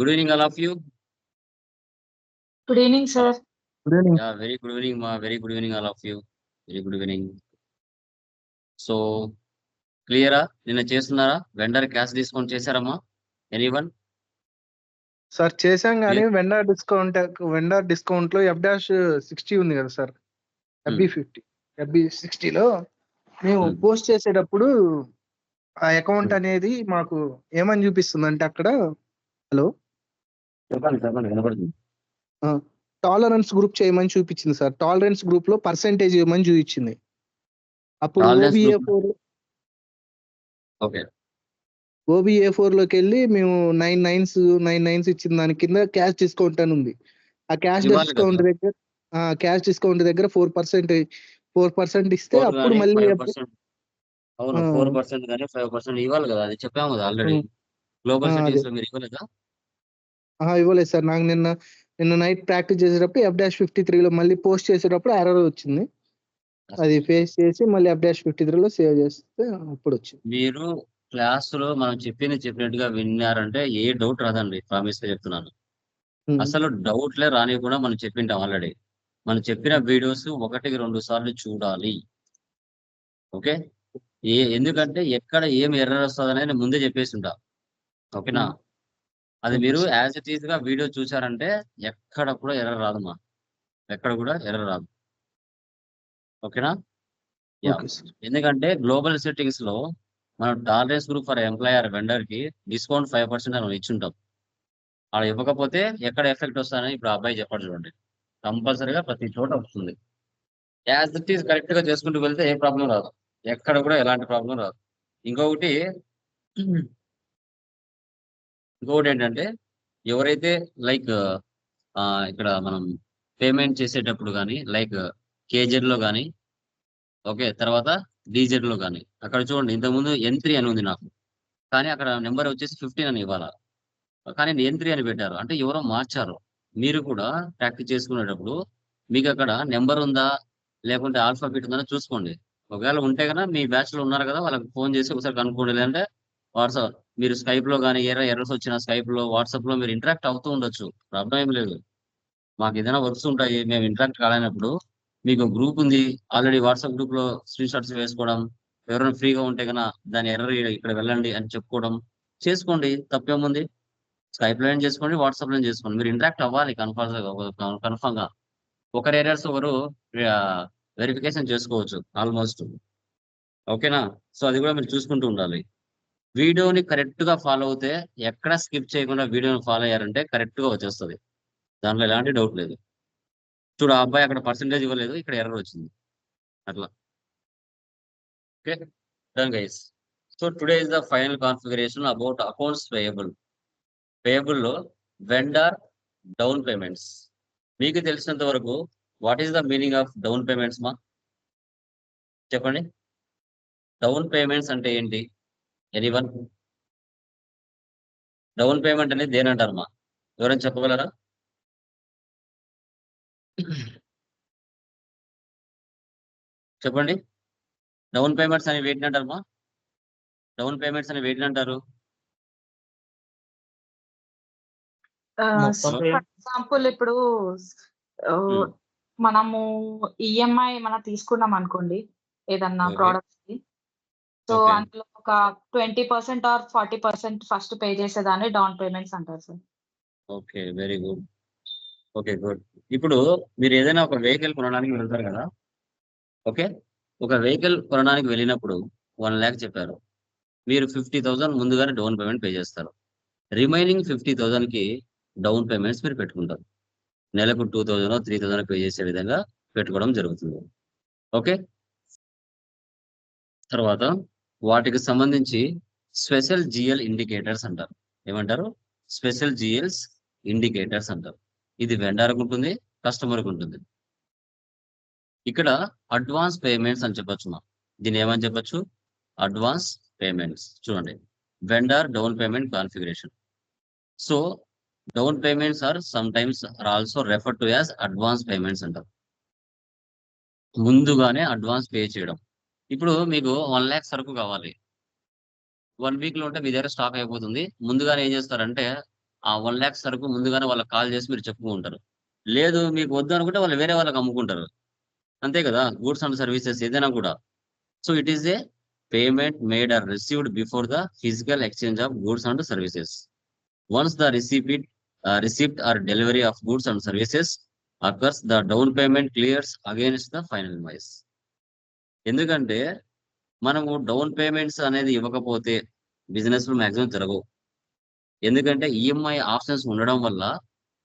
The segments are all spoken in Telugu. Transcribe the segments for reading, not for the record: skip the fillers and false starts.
Good evening, all of you. Good evening, sir. Good evening. Yeah, very good evening, ma. Very good evening, all of you. Very good evening. So, clear? నిన్న చేస్తున్నారా? వెండర్ క్యాష్ డిస్కౌంట్ చేశారమ్మా? ఎనీవన్? సార్ చేశాం కానీ వెండర్ డిస్కౌంట్ లో F-60 ఉంది కదా సార్, FB60 లో మేము పోస్ట్ చేసేటప్పుడు ఆ అకౌంట్ అనేది మాకు ఏమని చూపిస్తుంది అంటే అక్కడ హలో టాలరెన్స్ గ్రూప్ చేయమని చూపించింది సార్. టాలరెన్స్ గ్రూప్ లో పర్సెంటేజ్ ఇవ్వమని చూపించింది. అప్పుడు OBA4 లోకి వెళ్ళి మేము 9 nines ఇచ్చిన దాని కింద క్యాష్ డిస్కౌంట్ అని ఉంది. ఆ క్యాష్ డిస్కౌంట్ దగ్గర 4% ఇస్తే అప్పుడు మళ్ళీ 4% కానీ 5% ఇవ్వాలి కదా, అది చెప్పాము కదా ఆల్రెడీ. గ్లోబల్ సెట్టింగ్స్ లో మీరు ఇవ్వలేదా? ఇవ్వలేదు సార్. నాకు నిన్న నైట్ ప్రాక్టీస్ చేసేటప్పుడు F-53 లో మళ్ళీ పోస్ట్ చేసేటప్పుడు ఎర్రర్ వచ్చింది. అది ఫేస్ చేసి మళ్ళీ F-53 లో సేవ్ చేస్తే అప్పుడు వచ్చింది. మీరు క్లాస్ లో మనం చెప్పినట్టుగా విన్నారంటే ఏ డౌట్ రాదండి, ప్రామిస్ గా చెప్తున్నాను. అసలు డౌట్లే రానివ్వకుండా మనం చెప్పింటాం ఆల్రెడీ. మనం చెప్పిన వీడియోస్ 1-2 సార్లు చూడాలి. ఓకే, ఎందుకంటే ఎక్కడ ఏం ఎర్రర్ వస్తుంది అనేది ముందే చెప్పేసి ఉంటా. ఓకేనా? అది మీరు యాజ్ ఇట్ ఈజ్ గా వీడియో చూసారంటే ఎక్కడ కూడా ఎర్రర్ రాదమ్మా, ఎక్కడ కూడా ఎర్రర్ రాదు. ఓకేనా? ఎందుకంటే గ్లోబల్ సెట్టింగ్స్ లో మనం tolerance group for employer vendor కి డిస్కౌంట్ 5% అని ఇచ్చుంటాం. అలా ఇవ్వకపోతే ఎక్కడ ఎఫెక్ట్ వస్తుందని ఇప్పుడు అబ్బాయి చెప్పాడు చూడండి. కంపల్సరీగా ప్రతి చోట వస్తుంది. యాజ్ ఇట్ ఈస్ కరెక్ట్ గా చేసుకుంటూ వెళ్తే ఏ ప్రాబ్లం రాదు, ఎక్కడ కూడా ఎలాంటి ప్రాబ్లం రాదు. ఇంకొకటి ఏంటంటే ఎవరైతే లైక్ ఇక్కడ మనం పేమెంట్ చేసేటప్పుడు కానీ లైక్ కేజెడ్ లో కానీ, ఓకే, తర్వాత డీజెడ్ లో కానీ, అక్కడ చూడండి ఇంతకుముందు N3 అని ఉంది నాకు, కానీ అక్కడ నెంబర్ వచ్చేసి 15 అని ఇవ్వాలా, కానీ N3 అని పెట్టారు. అంటే ఎవరో మార్చారు. మీరు కూడా ప్రాక్టీస్ చేసుకునేటప్పుడు మీకు అక్కడ నెంబర్ ఉందా లేకుంటే ఆల్ఫాబెట్ ఉందా చూసుకోండి. ఒకవేళ ఉంటే కనుక మీ బ్యాచ్ లో ఉన్నారు కదా, వాళ్ళకి ఫోన్ చేసి ఒకసారి కనుక్కోండి. లేదంటే వాట్సాప్ మీరు స్కైప్ లో కానీ ఎర్రర్స్ వచ్చిన స్కైప్ లో వాట్సాప్ లో మీరు ఇంటరాక్ట్ అవుతూ ఉండొచ్చు, ప్రాబ్లం ఏం లేదు. మాకు ఏదైనా వర్క్స్ ఉంటాయి, మేము ఇంటరాక్ట్ కాలేనప్పుడు మీకు గ్రూప్ ఉంది ఆల్రెడీ, వాట్సాప్ గ్రూప్ లో స్క్రీన్ షాట్స్ వేసుకోవడం, ఎవరైనా ఫ్రీగా ఉంటే కనుక దాని ఎర్రర్ ఇక్కడ వెళ్ళండి అని చెప్పుకోవడం చేసుకోండి, తప్పేముంది. స్కైప్ లో చేసుకోండి, వాట్సాప్ లో చేసుకోండి. మీరు ఇంటరాక్ట్ అవ్వాలి కన్ఫర్మ్ గా. ఒకరి ఎర్రర్స్ ఒకరు వెరిఫికేషన్ చేసుకోవచ్చు ఆల్మోస్ట్. ఓకేనా? సో అది కూడా మీరు చూసుకుంటూ ఉండాలి. వీడియోని కరెక్ట్ గా ఫాలో అవుతే, ఎక్కడ స్కిప్ చేయకుండా వీడియోని ఫాలో అయ్యారంటే కరెక్ట్ గా వచ్చేస్తుంది. దాంట్లో ఎలాంటి డౌట్ లేదు. చూడు, ఆ అబ్బాయి అక్కడ పర్సెంటేజ్ ఇవ్వలేదు, ఇక్కడ ఎర్రర్ వచ్చింది అట్లా. Okay done guys. So today is the final configuration about accounts payable లో వెండర్ డౌన్ పేమెంట్స్. మీకు తెలిసినంత వరకు what is the meaning of down payments మా చెప్పండి. డౌన్ పేమెంట్స్ అంటే ఏంటి? ఎనీవన్? డౌన్ పేమెంట్ అనేది దేని అంటారు మా? ఎవరైనా చెప్పగలరా? చెప్పండి. డౌన్ పేమెంట్స్ అని వేటిని అంటారు మా? డౌన్ పేమెంట్స్ అని వేటిని అంటారు? ఫర్ ఎగ్జాంపుల్ ఇప్పుడు మనము ఈఎంఐ మనం తీసుకున్నాం అనుకోండి ఏదన్నా ప్రోడక్ట్స్ కి, సో అందులో ఒక 20% ఆర్ 40% ఫస్ట్ పే చేసేదాన్ని డౌన్ పేమెంట్స్ అంటారు sir. Okay, very good. Okay, good. ఇప్పుడు మీరు ఏదైనా ఒక వెహికల్ కొనడానికి వెళ్తారు కదా, ఓకే, ఒక వెహికల్ కొనడానికి వెళ్ళినప్పుడు 1 lakh చెప్పారు, మీరు 50,000 ముందుగానే డౌన్ పేమెంట్ పే చేస్తారు. రిమైనింగ్ 50,000 కి డౌన్ పేమెంట్స్ మీరు పెట్టుకుంటారు. నెలకు 2,000 3,000 పే చేసే విధంగా పెట్టుకోవడం జరుగుతుంది. ఓకే, తర్వాత వాటికి సంబంధించి స్పెషల్ జిఎల్ ఇండికేటర్స్ అంటారు. ఏమంటారు? స్పెషల్ జిఎల్స్ ఇండికేటర్స్ అంటారు. ఇది వెండర్కి ఉంటుంది, కస్టమర్కి ఉంటుంది. ఇక్కడ అడ్వాన్స్ పేమెంట్స్ అని చెప్పొచ్చు మా. దీన్ని ఏమని చెప్పొచ్చు? Advance payments. చూడండి, vendor down payment configuration. So down payments are sometimes are also refer to as advance payments అంటారు. ముందుగానే అడ్వాన్స్ పే చేయడం. ఇప్పుడు మీకు 1 lakh సరుకు కావాలి, 1 week లో ఉంటే మీ దగ్గర స్టాక్ అయిపోతుంది. ముందుగానే ఏం చేస్తారంటే ఆ 1 lakh సరుకు ముందుగానే వాళ్ళకి కాల్ చేసి మీరు చెప్పుకుంటారు. లేదు మీకు వద్దు అనుకుంటే వాళ్ళు వేరే వాళ్ళకి అమ్ముకుంటారు. అంతే కదా! గూడ్స్ అండ్ సర్వీసెస్ ఏదైనా కూడా. So it is a payment made or received before the physical exchange of goods and services. Once the receipt or delivery of goods and services occurs, the down payment clears against the final invoice. ఎందుకంటే మనము డౌన్ పేమెంట్స్ అనేది ఇవ్వకపోతే బిజినెస్ మాక్సిమం జరగవు. ఎందుకంటే ఈఎంఐ ఆప్షన్స్ ఉండడం వల్ల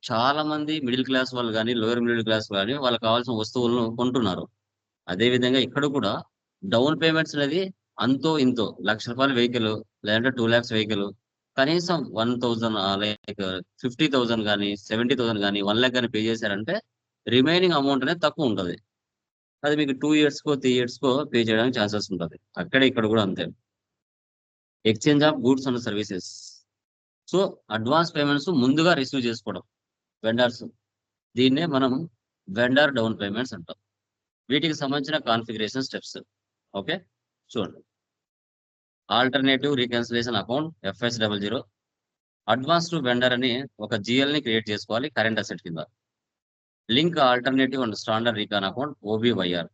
చాలా మంది మిడిల్ క్లాస్ వాళ్ళు కానీ లోయర్ మిడిల్ క్లాస్ కానీ వాళ్ళకి కావాల్సిన వస్తువులను కొంటున్నారు. అదే విధంగా ఇక్కడ కూడా డౌన్ పేమెంట్స్ అనేది అంతో ఇంతో ₹1,00,000 వెహికల్ లేదంటే 2 lakhs వెహికల్ కనీసం 1,000 లైక్ 50,000 కానీ 70,000 కానీ 1 lakh కానీ పే చేశారంటే రిమైనింగ్ అమౌంట్ అనేది తక్కువ ఉంటుంది. అది మీకు 2 yearsకో 3 yearsకో పే చేయడానికి ఛాన్సెస్ ఉంటుంది. అక్కడే ఇక్కడ కూడా అంతే. Exchange of goods and services. So advance payments ముందుగా రిసీవ్ చేసుకోవడం వెండర్స్, దీన్నే మనం వెండర్ డౌన్ పేమెంట్స్ అంటాం. వీటికి సంబంధించిన కాన్ఫిగరేషన్ స్టెప్స్. ఓకే చూడండి. Alternative reconciliation account FS00. Advance to vendor అని ఒక GL ని క్రియేట్ చేసుకోవాలి కరెంట్ అసెట్ కింద. Link alternative and standard recon account OBYR.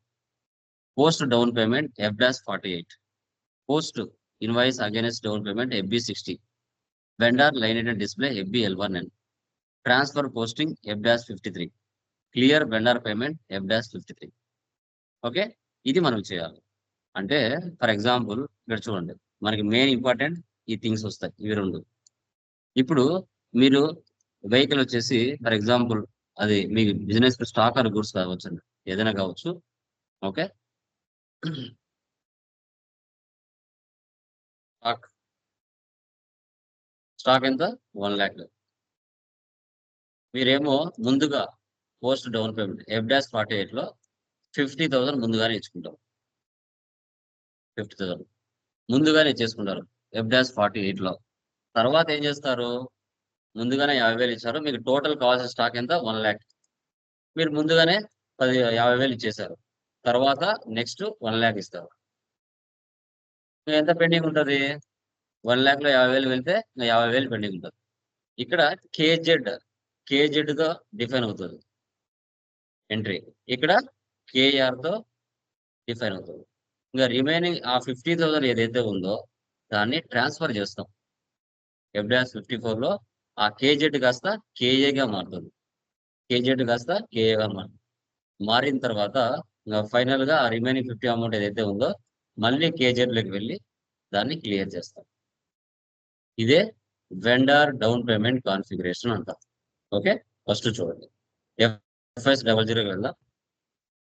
Post down payment F-48. Post invoice against down payment FB60. Vendor line display FBL1N. Transfer posting F-53. Clear vendor payment F-53. Okay ఇది మనం చేయాలి. అంటే ఫర్ ఎగ్జాంపుల్ ఇక్కడ చూడండి, మనకి మెయిన్ ఇంపార్టెంట్ ఈ థింగ్స్ వస్తాయి ఇవి రెండు. ఇప్పుడు మీరు వెహికల్ వచ్చేసి ఫర్ ఎగ్జాంపుల్ అది మీ బిజినెస్ స్టాక్ ఆర్ గూడ్స్ కావచ్చు, ఏదైనా కావచ్చు. ఓకే స్టాక్ ఎంత 1 lakh. మీరేమో ముందుగా పోస్ట్ డౌన్ పేమెంట్ F-48లో 50,000 ముందుగానే ఇచ్చుకుంటారు. 50,000 ముందుగానే చేసుకుంటారు F-48లో. తర్వాత ఏం చేస్తారు, ముందుగానే 50,000 ఇచ్చారు, మీకు టోటల్ కావాల్సిన స్టాక్ ఎంత 1 lakh. మీరు ముందుగానే 50,000 ఇచ్చేసారు. తర్వాత నెక్స్ట్ 1 lakh ఇస్తారు. ఎంత పెండింగ్ ఉంటుంది, 1 lakh లో 50,000 వెళ్తే 50,000 పెండింగ్ ఉంటుంది. ఇక్కడ కేజెడ్తో డిఫైన్ అవుతుంది ఎంట్రీ, ఇక్కడ KR తో డిఫైన్ అవుతుంది. ఇంకా రిమైనింగ్ ఆ 50,000 ఏదైతే ఉందో దాన్ని ట్రాన్స్ఫర్ చేస్తాం. F-54లో ఆ కేజెడ్ కాస్త KAగా మారుతుంది. కేజెడ్ కాస్త KAగా మారుతుంది. మారిన తర్వాత ఫైనల్ గా ఆ రిమైనింగ్ 50 అమౌంట్ ఏదైతే ఉందో మళ్ళీ కేజెడ్లోకి వెళ్ళి దాన్ని క్లియర్ చేస్తాం. ఇదే వెండర్ డౌన్ పేమెంట్ కాన్ఫిగరేషన్ అంటాం. ఓకే ఫస్ట్ చూడండి FS00 వెళ్దాం.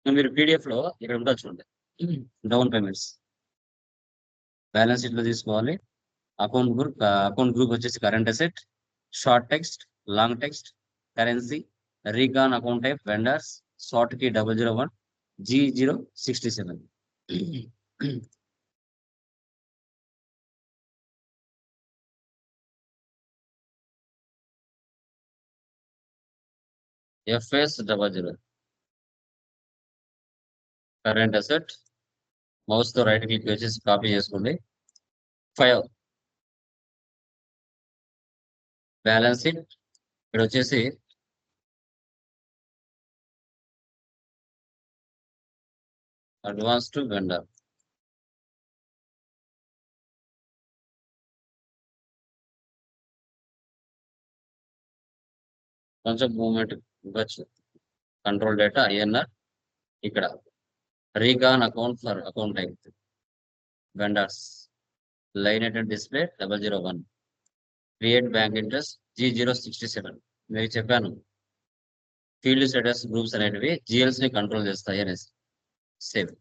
మీరు PDF లో ఇక్కడ ఉంటుంది చూడండి, డౌన్ పేమెంట్స్ బ్యాలెన్స్ షీట్ లో తీసుకోవాలి. అకౌంట్ గ్రూప్ వచ్చేసి current asset, short text, long text, currency, recon account type vendors, short key 001 G067. FS00 current asset. Mouse తో రైట్ క్లిక్ వచ్చేసి కాపీ చేసుకోండి. 5 బ్యాలెన్స్ షీట్. ఇక్కడ వచ్చేసి అడ్వాన్స్ టు వెండర్. కొంచెం మూవ్మెంట్ ఇవ్వచ్చు. Control data INR. ఇక్కడ recon account for account type vendors, line display 001. Create bank interest G067. మీకు చెప్పాను ఫీల్డ్ స్టేటస్ గ్రూప్స్ అనేటివి GLs ని కంట్రోల్ చేస్తాయి అనేసి. సేవ్.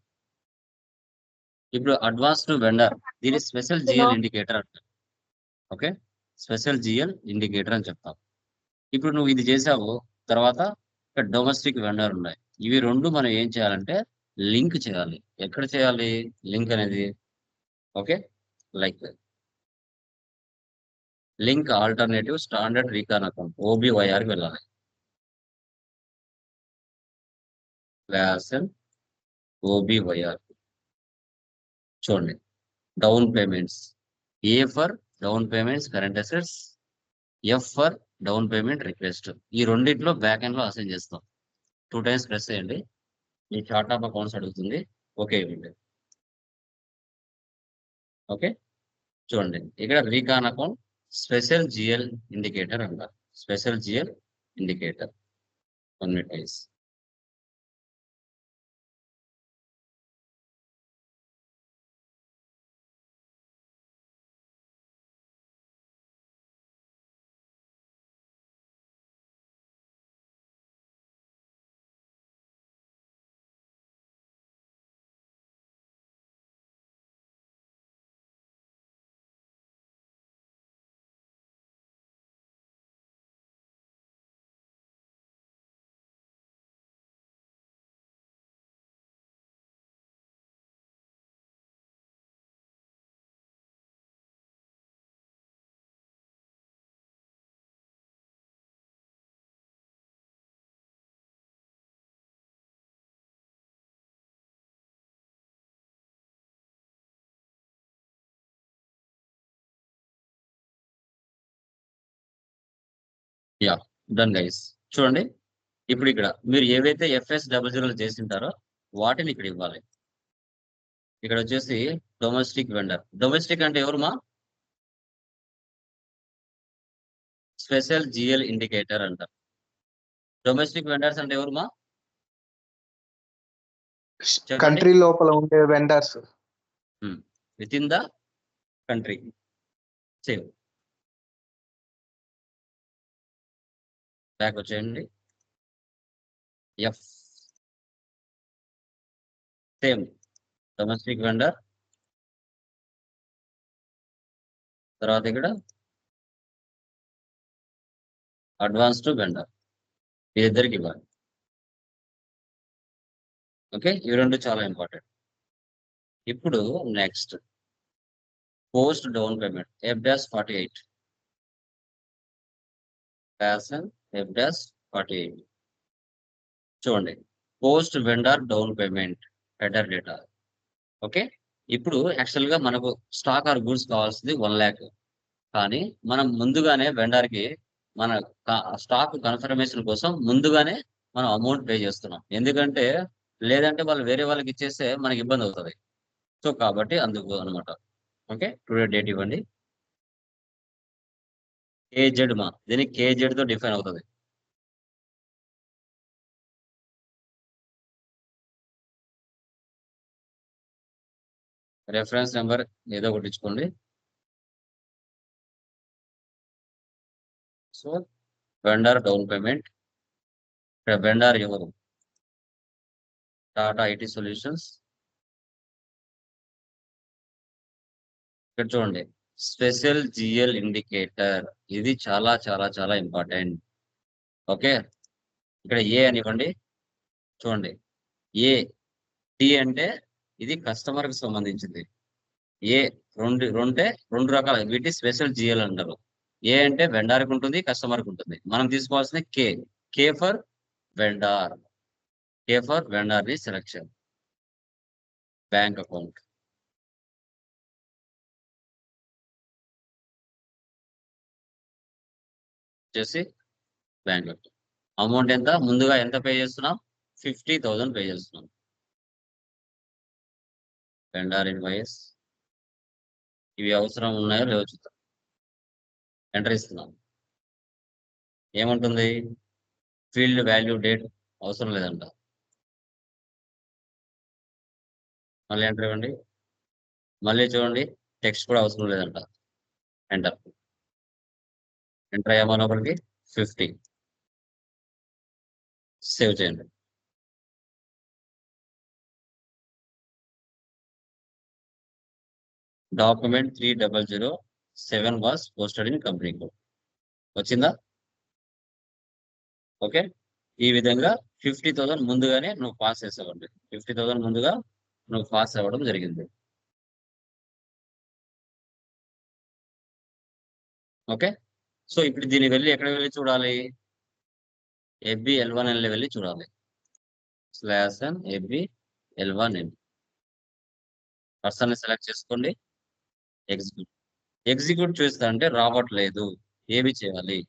ఇప్పుడు అడ్వాన్స్ టు వెండర్, దీని స్పెషల్ GL ఇండికేటర్ అంటారు. ఓకే స్పెషల్ GL ఇండికేటర్ అని చెప్తాం. ఇప్పుడు నువ్వు ఇది చేసావు, తర్వాత ఇక్కడ డొమెస్టిక్ వెండర్ ఉన్నాయి. ఇవి రెండు మనం ఏం చేయాలంటే లింక్ చేయాలి. ఎక్కడ చేయాలి లింక్ అనేది, okay like link alternative standard recon account OBYRకి వెళ్ళాలి. వ్యాసన్ OBYR చూడండి. Down payments, A for down payments current assets, F for down payment request. ఈ రెండింటిలో బ్యాక్ ఎండ్ లో అసైన్ చేస్తాం. 2 times ప్రెస్ చేయండి. ఈ చార్ట్ ఆఫ్ అకౌంట్స్ అడుగుతుంది. ఓకే ఇవ్వండి. ఓకే చూడండి ఇక్కడ recon account special GL indicator అంటారు. Special GL indicator 1 minute please. Yeah done guys. చూడండి ఇప్పుడు ఇక్కడ మీరు ఏవైతే FS00 చేసింటారో వాటిని ఇక్కడ ఇవ్వాలి. ఇక్కడ వచ్చేసి డొమెస్టిక్ వెండర్. డొమెస్టిక్ అంటే ఎవరు మా? స్పెషల్ జిఎల్ ఇండికేటర్ అంటారు. డొమెస్టిక్ వెండర్స్ అంటే ఎవరు మా? చెప్పండి. కంట్రీ లోపల ఉండే vendors. Within the country. Same back వచ్చేయండి. F same domestic vendor. తర్వాత ఇక్కడ అడ్వాన్స్డ్ వెండర్. ఇద్దరికి ఇవ్వాలి. ఓకే ఇవి రెండు చాలా ఇంపార్టెంట్. ఇప్పుడు next post down payment F-48 passion F-48. చూడండి post vendor down payment header data. Okay ఇప్పుడు యాక్చువల్ గా మనకు స్టాక్ ఆర్ గూడ్స్ కావాల్సింది 1 lakh. కానీ మనం ముందుగానే వెండర్ కి మన స్టాక్ కన్ఫర్మేషన్ కోసం ముందుగానే మనం అమౌంట్ పే చేస్తున్నాం. ఎందుకంటే లేదంటే వాళ్ళు వేరే వాళ్ళకి ఇచ్చేస్తే మనకి ఇబ్బంది అవుతుంది. సో కాబట్టి అందుకు అనమాట. ఓకే టుడే డేట్ ఇవ్వండి. కేజెడ్ మా దీనికి కేజెడ్ తో డిఫైన్ అవుతుంది. రెఫరెన్స్ నెంబర్ ఏదో ఒకటి ఇచ్చుకోండి. So vendor down payment. ఇక్కడ వెండర్ ఎవరు? Tata IT solutions. ఇక్కడ చూడండి స్పెషల్ జిఎల్ ఇండికేటర్. ఇది చాలా చాలా చాలా ఇంపార్టెంట్. ఓకే ఇక్కడ ఏ అనివ్వండి. చూడండి ఏ టి అంటే ఇది కస్టమర్ కి సంబంధించింది. ఏ రెండు రకాల వీటి స్పెషల్ జిఎల్ అంటారు. ఏ అంటే వెండార్ కి ఉంటుంది, కస్టమర్ కి ఉంటుంది. మనం తీసుకోవాల్సిన K for vendor. K for vendor ని సెలెక్షన్. బ్యాంక్ అకౌంట్ వచ్చేసి బ్యాంక్ అకౌంట్. అమౌంట్ ఎంత? ముందుగా ఎంత పే చేస్తున్నాం? 50,000 పే చేస్తున్నాం. Vendor invoice. ఇవి అవసరం ఉన్నాయో లేవో చూద్దాం. ఎంటర్ ఇస్తున్నాం. ఏముంటుంది? ఫీల్డ్ వాల్యూ డేట్ అవసరం లేదంట. మళ్ళీ ఎంటర్ ఇవ్వండి. మళ్ళీ చూడండి టెక్స్ట్ కూడా అవసరం లేదంట. ఎంటర్. ఎంటర్ అయ్యామా లోపలికి? 50. సేవ్ చేయండి. Document 3007 was posted in company code. వచ్చిందా? ఓకే ఈ విధంగా 50,000 ముందుగానే నువ్వు పాస్ చేసావండి. 50,000 ముందుగా నువ్వు పాస్ అవ్వడం జరిగింది. ఓకే సో ఇప్పుడు దీన్ని వెళ్ళి ఎక్కడ వెళ్ళి చూడాలి? FBL1N వెళ్ళి చూడాలి. /n FBL1N పర్సన్ సెలెక్ట్ చేసుకోండి. ఎగ్జిక్యూట్ చేస్తా అంటే రావట్లేదు. ఏమి చేయాలి?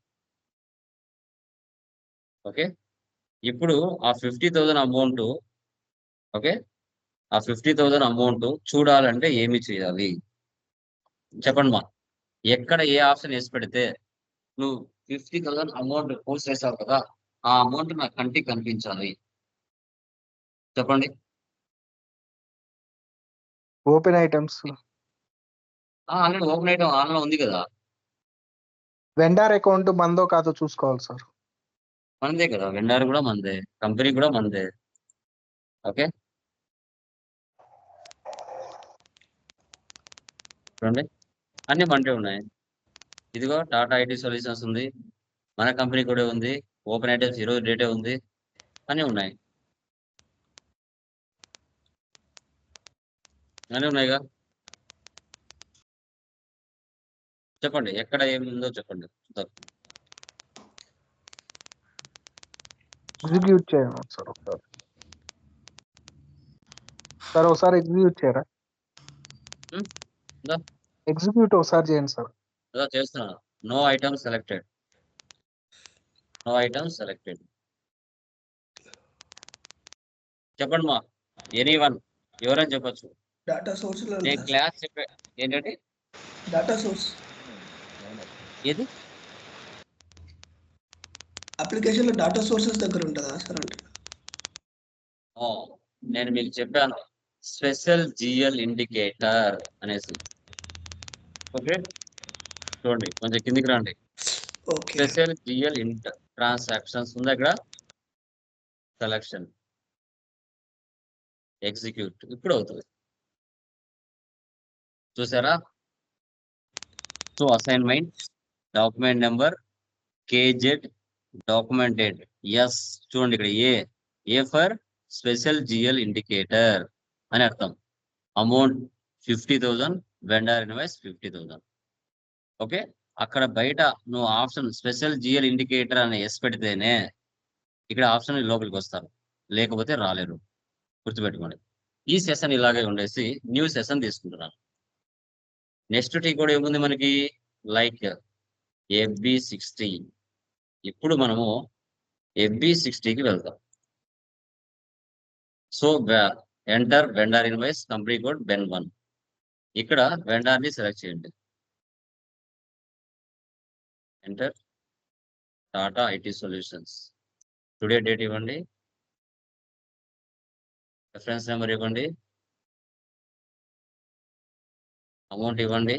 ఓకే, ఇప్పుడు ఆ 50,000 అమౌంట్, ఓకే, ఆ 50,000 అమౌంట్ చూడాలంటే ఏమి చేయాలి? చెప్పండి మా. ఎక్కడ ఏ ఆప్షన్ వేసి పెడితే నువ్వు 50,000 అమౌంట్ పోస్ట్ చేసావు కదా, ఆ అమౌంట్ నా కంటికి కనిపించాలి? చెప్పండి. Open items, already open item ఆన్లో ఉంది కదా. వెండార్ అకౌంట్ మందో కాదో చూసుకోవాలి సార్. మనదే కదా, వెండర్ కూడా మనదే, కంపెనీ కూడా మనదే. ఓకే, చూడండి అన్ని మనకే ఉన్నాయి. ఇదిగో టాటా ఐటీ సొల్యూషన్స్ ఉంది, మన కంపెనీ కూడా ఉంది, ఓపెన్ ఐటమ్స్ ఈరోజు డేటే ఉంది, అన్నీ ఉన్నాయి. అన్నీ ఉన్నాయిగా. చెప్పండి ఎక్కడ ఏముందో చెప్పండి. చూద్దాం. ఎగ్జిక్యూట్ చేయండి సార్ ఒకసారి. సార్ ఒకసారి ఎగ్జిక్యూట్ చేయరా? ఉందా? ఎగ్జిక్యూట్ ఒకసారి చేయండి సార్. ఏదో చేస్తున్నాను. No items selected, no items selected. చెప్పండి మా, ఎనీవన్, ఎవరైనా చెప్పొచ్చు. డేటా సోర్స్ లో నేను క్లాస్ చెప్పే ఏంటంటే డేటా సోర్స్ ఏది అప్లికేషన్ లో డేటా సోర్సెస్ దగ్గర ఉంటుందా సార్? అంటే ఓ, నేను మీకు చెప్పాను స్పెషల్ జిఎల్ ఇండికేటర్ అనేసి. ఓకే, చూడండి కొంచెం కిందికి రండి. Okay special GL inter transactions ఉంది అక్కడ. సెలక్షన్, ఎగ్జిక్యూట్ ఇప్పుడు అవుతుంది. చూసారా? So assignment, document number, KZ, document date. Yes, చూడండి ఇక్కడ A for special GL indicator అని అర్థం. Amount 50,000, vendor invoice 50,000. ఓకే, అక్కడ బయట నువ్వు ఆప్షన్ స్పెషల్ జిఎల్ ఇండికేటర్ అని ఎస్ పెడితేనే ఇక్కడ ఆప్షన్ లోపలికి వస్తారు, లేకపోతే రాలేరు. గుర్తుపెట్టుకోండి. ఈ సెషన్ ఇలాగే ఉండేసి న్యూ సెషన్ తీసుకుంటున్నాను. నెక్స్ట్ టీ కూడా ఏముంది మనకి, లైక్ FB60. ఇప్పుడు మనము FB60కి వెళ్తాం. So enter vendor invoice, company code BEN1. ఇక్కడ వెండర్ ని సెలెక్ట్ చేయండి. Enter Tata IT solutions. Today date ఇవ్వండి, రెఫరెన్స్ నెంబర్ ఇవ్వండి, అమౌంట్ ఇవ్వండి,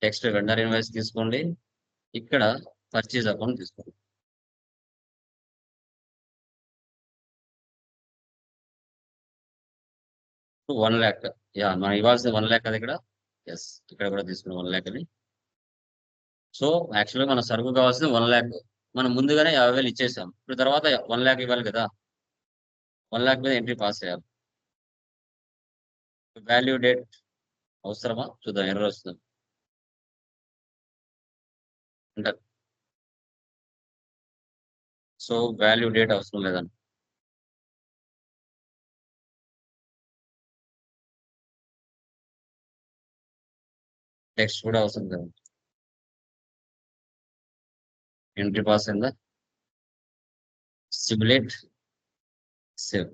టెక్స్ట్ వెండర్ ఇన్వాయిస్ తీసుకోండి, ఇక్కడ పర్చేజ్ అకౌంట్ తీసుకోండి. సో 1 lakh, యా మనం ఇవ్వాల్సిన 1 lakh అది ఇక్కడ. ఎస్, ఇక్కడ కూడా తీసుకుని 1 lakh అని. సో యాక్చువల్గా మన సరుకు కావాల్సింది 1 lakh. మనం ముందుగానే 50,000 ఇచ్చేసాం. ఇప్పుడు తర్వాత 1 lakh ఇవ్వాలి కదా. 1 lakh మీద ఎంట్రీ పాస్ చేయాలి. వాల్యూ డేట్ అవసరమా చూద్దాం, ఎర్రర్ వస్తుంది. ఎంటర్. సో వాల్యూ డేట్ అవసరం లేదండి. టెక్స్ట్ కూడా అవసరం లేదు. ఎంట్రీ పాస్ అయిందా? Simulate, save.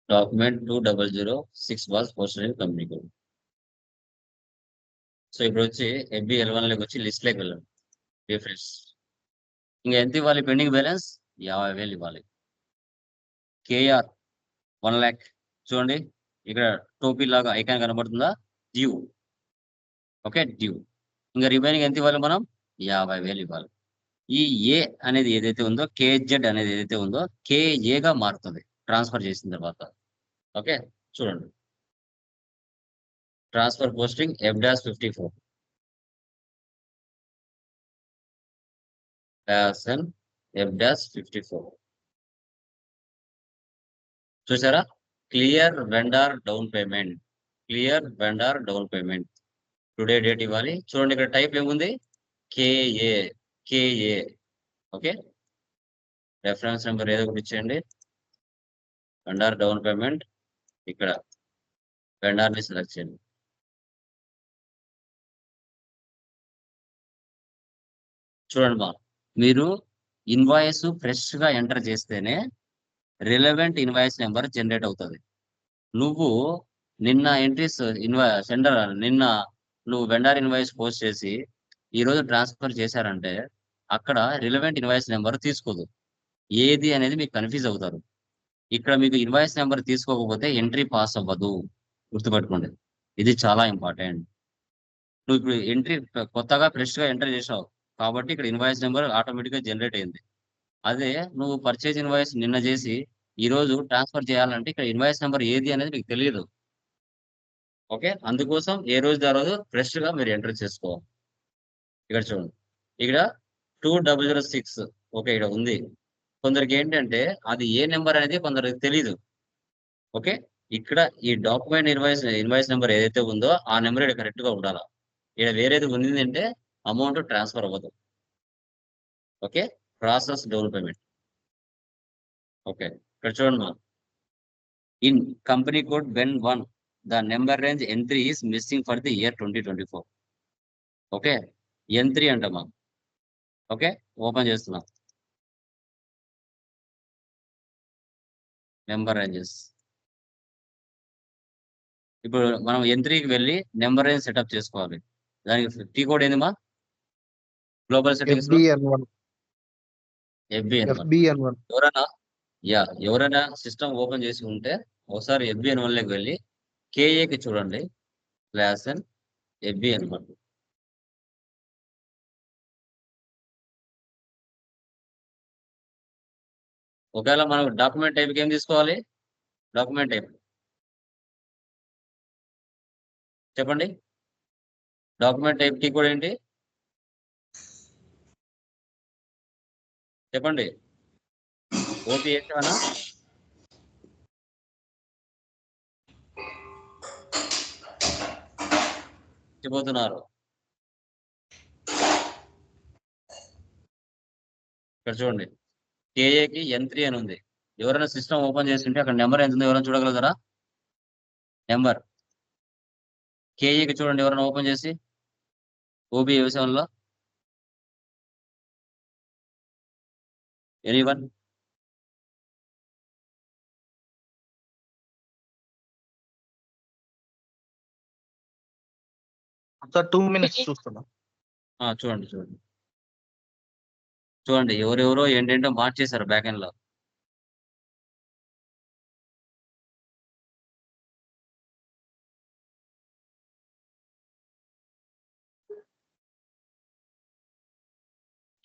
Document 2006 was posted in company code. So ఇప్పుడు వచ్చి FB11 లోకి వచ్చి లిస్ట్ లోకి వెళ్ళండి. రిఫ్రెష్. ఇంకా ఎంత ఇవ్వాలి? పెండింగ్ బ్యాలెన్స్ 50,000 ఇవ్వాలి. KR 1 lakh. చూడండి ఇక్కడ టోపీ లాగా ఐకాన్ కనబడుతుందా? డ్యూ. Okay, due. ఇంకా రిమైనింగ్ ఎంత ఇవ్వాలి? మనం 50,000 ఇవ్వాలి. ఈ ఏ అనేది ఏదైతే ఉందో, KZ అనేది ఏదైతే ఉందో, KAగా మారుతుంది ట్రాన్స్ఫర్ చేసిన తర్వాత. ఓకే, చూడండి ట్రాన్స్ఫర్ పోస్టింగ్ F-54 F-54. చూసారా? Clear vendor down payment, clear vendor down payment. Today date ఇవ్వాలి. చూడండి ఇక్కడ టైప్ ఏముంది? KA. ఓకే, రెఫరెన్స్ నెంబర్ ఏదో ఒకటి ఇచ్చేయండి. వెండర్ డౌన్ పేమెంట్, ఇక్కడ వెండర్ ని సెలెక్ట్ చేయండి. చూడండి మా, మీరు ఇన్వాయిస్ ఫ్రెష్ గా ఎంటర్ చేస్తేనే రిలవెంట్ ఇన్వాయిస్ నెంబర్ జనరేట్ అవుతుంది. నువ్వు నిన్న ఎంట్రీస్ సెండర్ నిన్న నువ్వు వెండర్ ఇన్వాయిస్ పోస్ట్ చేసి ఈ రోజు ట్రాన్స్ఫర్ చేశారంటే అక్కడ రిలవెంట్ ఇన్వాయిస్ నెంబర్ తీసుకోదు. ఏది అనేది మీకు కన్ఫ్యూజ్ అవుతారు. ఇక్కడ మీకు ఇన్వాయిస్ నెంబర్ తీసుకోకపోతే ఎంట్రీ పాస్ అవ్వదు. గుర్తుపెట్టుకోండి, ఇది చాలా ఇంపార్టెంట్. నువ్వు ఇప్పుడు ఎంట్రీ కొత్తగా ఫ్రెష్ గా ఎంటర్ చేసావు కాబట్టి ఇక్కడ ఇన్వాయిస్ నెంబర్ ఆటోమేటిక్ గా జనరేట్ అయింది. అదే నువ్వు పర్చేజ్ ఇన్వాయిస్ నిన్న చేసి ఈ రోజు ట్రాన్స్ఫర్ చేయాలంటే ఇక్కడ ఇన్వాయిస్ నెంబర్ ఏది అనేది మీకు తెలియదు. ఓకే, అందుకోసం ఏ రోజు ఆ రోజు ఫ్రెష్ గా మీరు ఎంటర్ చేసుకోవాలి. ఇక్కడ చూడండి, ఇక్కడ 2006 ఓకే ఇక్కడ ఉంది. కొందరికి ఏంటంటే అది ఏ నెంబర్ అనేది కొందరికి తెలియదు. ఓకే, ఇక్కడ ఈ డాక్యుమెంట్ ఇన్వాయిస్ నెంబర్ ఏదైతే ఉందో ఆ నెంబర్ ఇక్కడ కరెక్ట్ గా ఉండాలి. ఇక్కడ వేరేది ఉంది అంటే అమౌంట్ ట్రాన్స్ఫర్ అవ్వదు. Okay, process down payment. Okay, ఇక్కడ చూడండి మా, in company code when 1 the number range entry is missing for the year 2024. Okay, N3 అంటమ్మా. ఓకే, ఓపెన్ చేస్తున్నా నెంబర్ రేంజెస్. ఇప్పుడు మనం N3కి వెళ్ళి నెంబర్ రేంజ్ సెటప్ చేసుకోవాలి. దానికి టీ కోడ్ ఏంది మా? గ్లోబల్ సెట్టింగ్స్ లో FBN1. ఎవరైనా సిస్టమ్ ఓపెన్ చేసి ఉంటే ఒకసారి FBN1 లోకి వెళ్ళి KAకి చూడండి, క్లాస్ FBN1. ఒకవేళ మనం డాక్యుమెంట్ టైప్కి ఏం తీసుకోవాలి? డాక్యుమెంట్ టైప్ చెప్పండి. డాక్యుమెంట్ టైప్ కి కూడా ఏంటి చెప్పండి? ఓపీ వేసామన్నా? చెప్పబోతున్నారు. ఇక్కడ చూడండి, KAకి N3 అని ఉంది. ఎవరైనా సిస్టమ్ ఓపెన్ చేసి ఉంటే అక్కడ నెంబర్ ఎంత ఉందో ఎవరైనా చూడగలుగుతారా? నెంబర్ KAకి చూడండి, ఎవరైనా ఓపెన్ చేసి ఓబీ వ్యవసాయంలో ఎనీవన్? సార్ 2 minutes చూస్తున్నా. చూడండి చూడండి చూడండి, ఎవరెవరో ఏంటంటో మార్చేశారు బ్యాక్ ఎండ్ లో.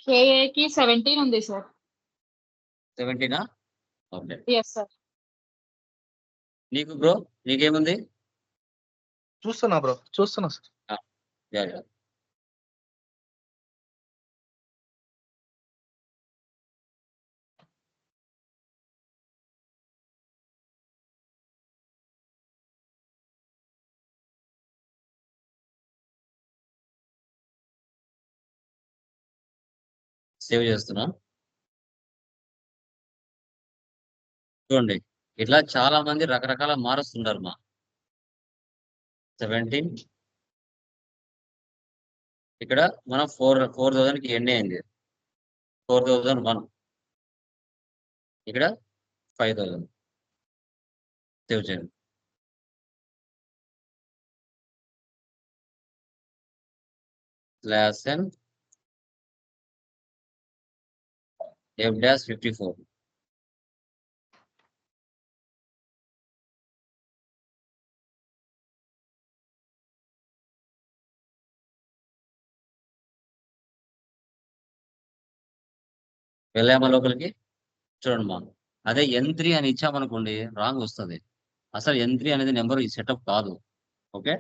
KAకి 17 ఉంది సార్. 17 ఓకే. Yes sir. నీకు బ్రో నీకేముంది? చూస్తున్నా బ్రో, చూస్తున్నా సార్. Yeah, yeah. సేవ్ చేస్తున్నా. చూడండి, ఇట్లా చాలా మంది రకరకాల మారుస్తుంటారు మా. 17 ఇక్కడ మనం 4,000కి ఎండ్ అయింది. 4,001 ఇక్కడ 5,000. సేవ్ చేయండి. Class F-54. వెళ్ళామా లోపలికి? చూడండి మా, అదే N3 అని ఇచ్చామనుకోండి రాంగ్ వస్తుంది. అసలు N3 అనేది నెంబర్ ఈ సెటప్ కాదు. ఓకే,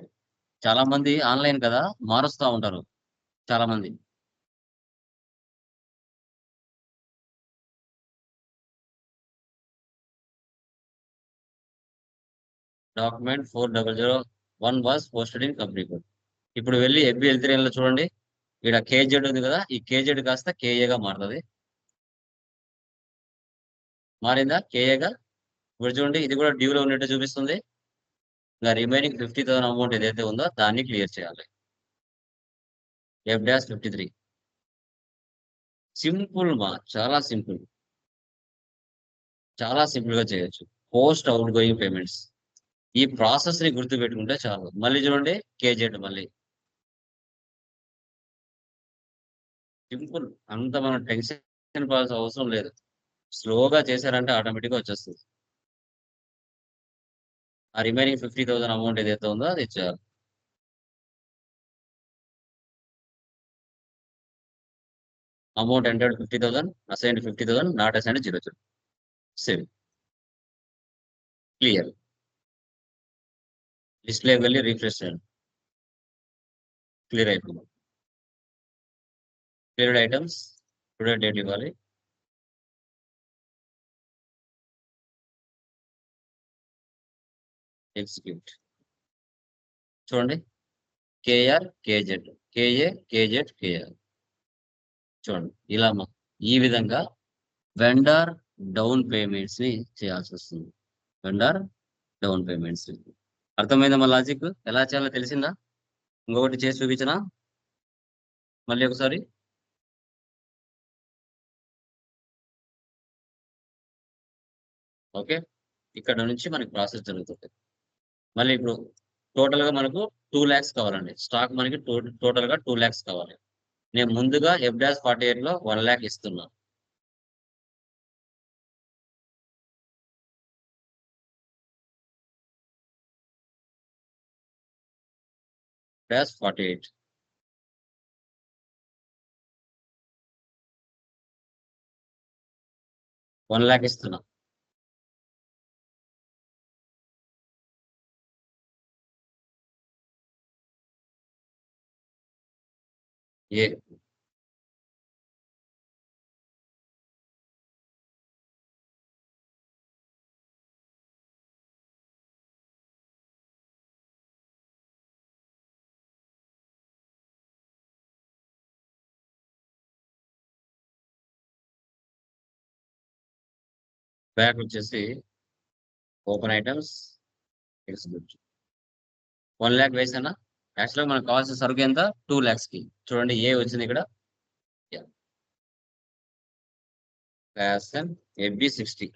చాలా మంది ఆన్లైన్ కదా మారుస్తూ ఉంటారు చాలా మంది. Document 4001 was posted in company code. ఇప్పుడు వెళ్ళి FBL3 లో చూడండి, ఇక్కడ KZ ఉంది కదా, ఈ KZ కాస్త KAగా మారుతుంది. మారిందా? KAగా. ఇప్పుడు చూడండి, ఇది కూడా డ్యూలో ఉన్నట్టు చూపిస్తుంది. ఇంకా రిమైనింగ్ 50,000 అమౌంట్ ఏదైతే ఉందో దాన్ని క్లియర్ చేయాలి. F-53 సింపుల్ మా, చాలా సింపుల్, చాలా సింపుల్ గా చేయొచ్చు. పోస్ట్ అవుట్ గోయింగ్ పేమెంట్స్, ఈ ప్రాసెస్ ని గుర్తు పెట్టుకుంటే చాలు. మళ్ళీ చూడండి కేజెడ్, మళ్ళీ సింపుల్, అంత మనం టెన్షన్ పడాల్సిన అవసరం లేదు. స్లోగా చేశారంటే ఆటోమేటిక్ గా వచ్చేస్తుంది. ఆ రిమైనింగ్ 50,000 అమౌంట్ ఏదైతే ఉందో అది ఇచ్చారు. Amount entered 50,000, assigned 50,000, not assigned 0. Save, clear. Display వెళ్ళి రిఫ్రెష్ చేయండి, క్లియర్ అయిపోయింది. క్లియర్డ్ ఐటమ్స్, టుడే డేట్ ఇవ్వాలి. ఎగ్జిక్యూట్. చూడండి KR KZ, KA KZ KR. చూడండి ఇలా ఈ విధంగా వెండర్ డౌన్ పేమెంట్స్ ని చేయాల్సి వస్తుంది. Vendor down payments. అర్థమైందా మా లాజిక్? ఎలా చేయాలో తెలిసిందా? ఇంకొకటి చేసి చూపించనా మళ్ళీ ఒకసారి? ఓకే, ఇక్కడ నుంచి మనకి ప్రాసెస్ జరుగుతుంది. మళ్ళీ ఇప్పుడు టోటల్ గా మనకు 2 lakhs కావాలండి. స్టాక్ మనకి టోటల్ గా 2 lakhs కావాలి. నేను ముందుగా F-48 లో 1 lakh ఇస్తున్నా. F-48 1 lakh ఇస్తున్నా. ఏ బ్యాక్ వచ్చేసి ఓపెన్ ఐటమ్స్, ఎగ్జిక్యూట్. 1 lakh వేసానా? యాక్చువల్గా మనకు కావాల్సిన సరుకు ఎంత? 2 lakhs కి. చూడండి ఏ వచ్చింది ఇక్కడ, ఫ్యాషన్ FB60.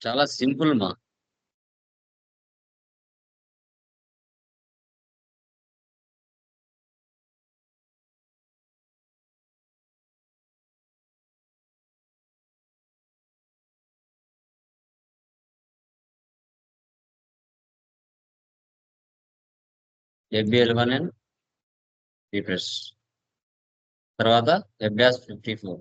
చాలా సింపుల్ మా. FB11 refresh. తర్వాత F-54.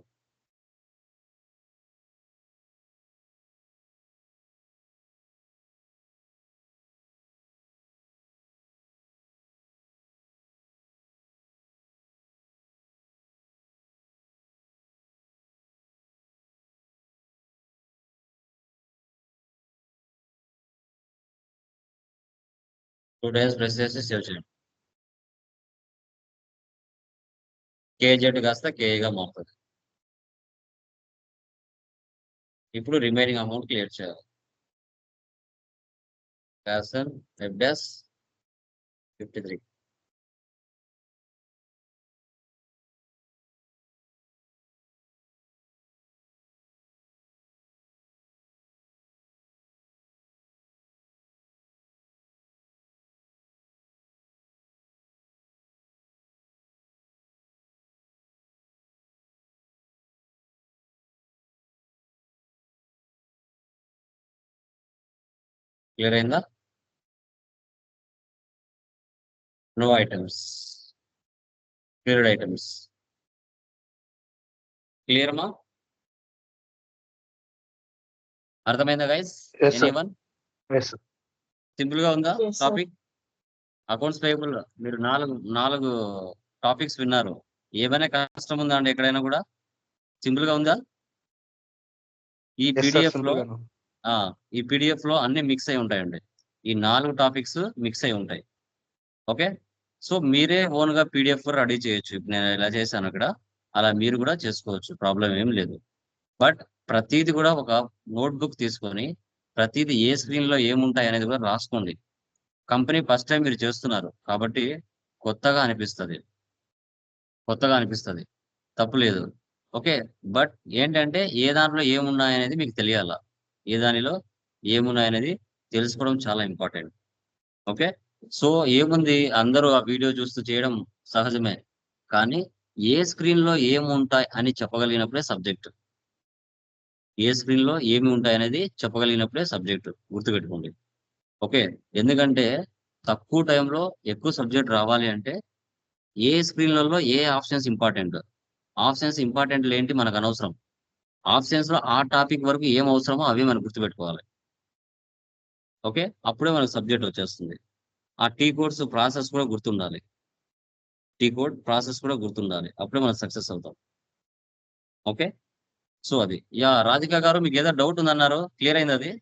టూ టైమ్స్ ప్రెస్ చేసి సేవ్ చేయండి. కేజెడ్ కాస్త కేగా మారుతుంది. ఇప్పుడు రిమైనింగ్ అమౌంట్ క్లియర్ చేయాలి. ఫ్యాషన్ F-53. క్లియర్ అయిందా? No items, cleared items. Clear మా? అర్థమైందా guys? Yes, sir. Anyone? Yes, sir. Simple గా ఉందా Yes, sir. Topic? Accounts payable మీరు నాలుగు టాపిక్స్ విన్నారు. ఏమైనా కష్టం ఉందా అండి ఎక్కడైనా కూడా? సింపుల్ గా ఉందా? ఈ Yes, sir. పీడిఎఫ్ లో Simple గాను. ఈ పీడిఎఫ్ లో అన్ని మిక్స్ అయి ఉంటాయండి. ఈ 4 టాపిక్స్ మిక్స్ అయి ఉంటాయి. ఓకే, సో మీరే ఓన్ గా పీడిఎఫ్ రెడీ చేయొచ్చు. ఇప్పుడు నేను ఇలా చేశాను అక్కడ, అలా మీరు కూడా చేసుకోవచ్చు, ప్రాబ్లం ఏం లేదు. బట్ ప్రతిది కూడా ఒక నోట్బుక్ తీసుకొని ప్రతిదీ ఏ స్క్రీన్ లో ఏముంటాయి అనేది కూడా రాసుకోండి. కంపెనీ ఫస్ట్ టైం మీరు చేస్తున్నారు కాబట్టి కొత్తగా అనిపిస్తది. తప్పు లేదు. ఓకే. బట్ ఏంటంటే ఏ దాంట్లో ఏమున్నాయనేది మీకు తెలియాల. ఏ దానిలో ఏమున్నాయనేది తెలుసుకోవడం చాలా ఇంపార్టెంట్. ఓకే. సో ఏముంది అందరూ ఆ వీడియో చూస్తూ చేయడం సహజమే. కానీ ఏ స్క్రీన్‌లో ఏముంటాయి అని చెప్పగలిగినప్పుడే సబ్జెక్ట్. ఏ స్క్రీన్‌లో ఏమి ఉంటాయనేది చెప్పగలిగినప్పుడే సబ్జెక్ట్. గుర్తుపెట్టుకోండి. ఓకే. ఎందుకంటే తక్కువ టైంలో ఎక్కువ సబ్జెక్ట్ రావాలి అంటే ఏ స్క్రీన్‌లలో ఏ ఆప్షన్స్ ఇంపార్టెంట్. ఆప్షన్స్ ఇంపార్టెంట్‌లేంటి మనకనవసరం. ఆప్షన్స్‌లో ఆ టాపిక్ వరకు ఏం అవసరమో అవే మనం గుర్తుపెట్టుకోవాలి. ఓకే. అప్పుడే మనకు సబ్జెక్ట్ వచ్చేస్తుంది. ఆ టీ కోడ్స్ ప్రాసెస్ కూడా గుర్తుండాలి. అప్పుడే మనం సక్సెస్ అవుతాం. ఓకే. సో అది. యాహ్! రాధిక గారు మీకేదో డౌట్ ఉందన్నారు. క్లియర్ అయిందా అది?